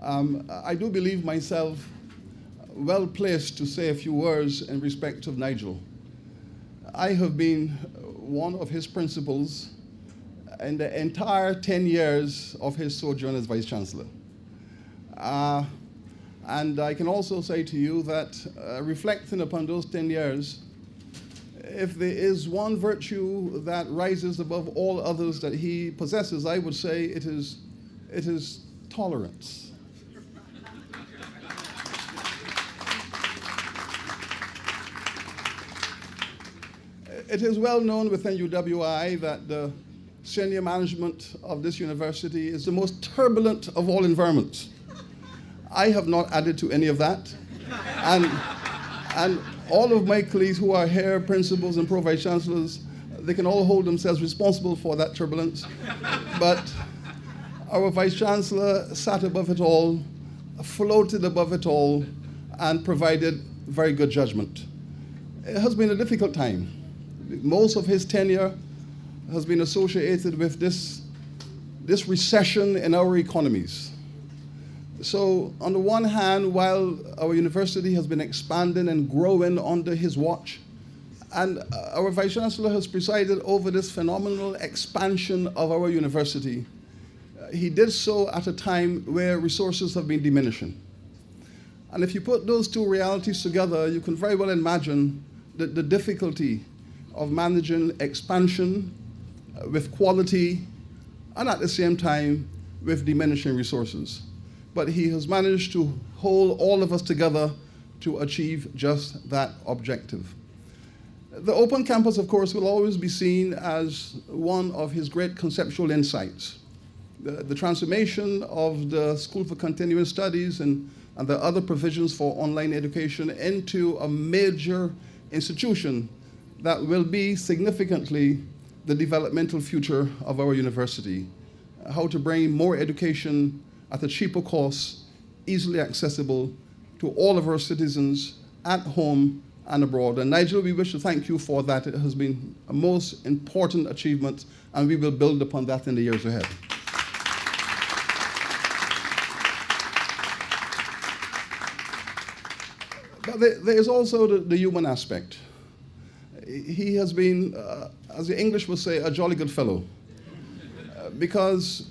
I do believe myself well placed to say a few words in respect of Nigel. I have been one of his principals in the entire 10 years of his sojourn as Vice Chancellor. And I can also say to you that reflecting upon those 10 years, if there is one virtue that rises above all others that he possesses, I would say it is tolerance. It is well known within UWI that the senior management of this university is the most turbulent of all environments. I have not added to any of that. And all of my colleagues who are here, principals and pro-vice chancellors, they can all hold themselves responsible for that turbulence. But our vice chancellor sat above it all, floated above it all, and provided very good judgment. It has been a difficult time. Most of his tenure has been associated with this recession in our economies. So on the one hand, while our university has been expanding and growing under his watch, and our Vice Chancellor has presided over this phenomenal expansion of our university, he did so at a time where resources have been diminishing. And if you put those two realities together, you can very well imagine the difficulty of managing expansion with quality and at the same time with diminishing resources. But he has managed to hold all of us together to achieve just that objective. The open campus, of course, will always be seen as one of his great conceptual insights. The transformation of the School for Continuing Studies and the other provisions for online education into a major institution that will be significantly the developmental future of our university. How to bring more education at a cheaper cost, easily accessible to all of our citizens at home and abroad. And Nigel, we wish to thank you for that. It has been a most important achievement, and we will build upon that in the years ahead. But there is also the human aspect. He has been, as the English would say, a jolly good fellow. Because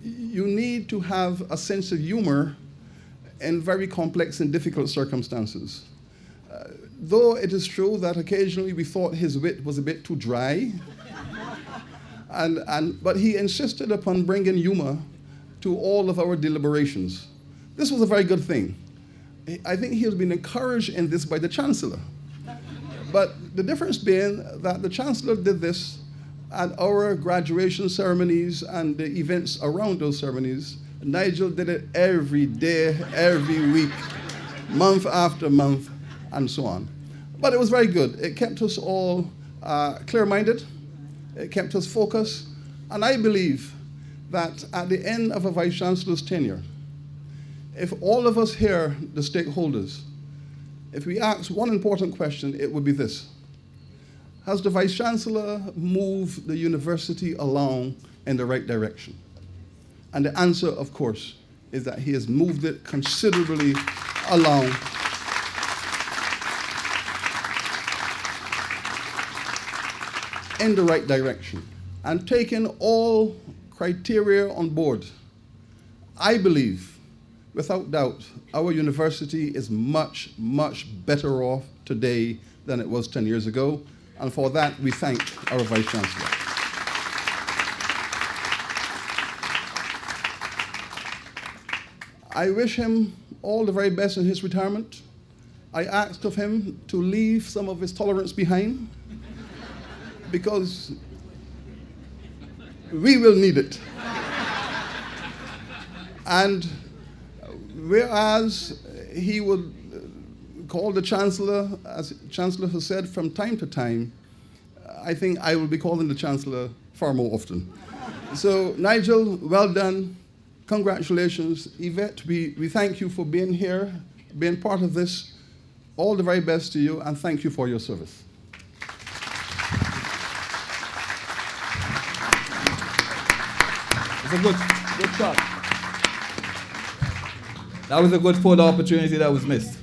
you need to have a sense of humor in very complex and difficult circumstances. Though it is true that occasionally we thought his wit was a bit too dry, but he insisted upon bringing humor to all of our deliberations. This was a very good thing. I think he has been encouraged in this by the Chancellor. But the difference being that the Chancellor did this at our graduation ceremonies and the events around those ceremonies. Nigel did it every day, every week, month after month, and so on. But it was very good. It kept us all clear-minded. It kept us focused. And I believe that at the end of a Vice Chancellor's tenure, if all of us here, the stakeholders, if we ask one important question, it would be this: has the Vice Chancellor moved the university along in the right direction? And the answer, of course, is that he has moved it considerably along in the right direction. And taking all criteria on board, I believe, without doubt, our university is much, much better off today than it was 10 years ago. And for that, we thank our Vice Chancellor. I wish him all the very best in his retirement. I asked of him to leave some of his tolerance behind, because we will need it. And whereas he would call the Chancellor, as Chancellor has said, from time to time, I think I will be calling the Chancellor far more often. So Nigel, well done. Congratulations. Yvette, we thank you for being here, being part of this. All the very best to you, and thank you for your service. It's a good shot. That was a good photo opportunity that was missed.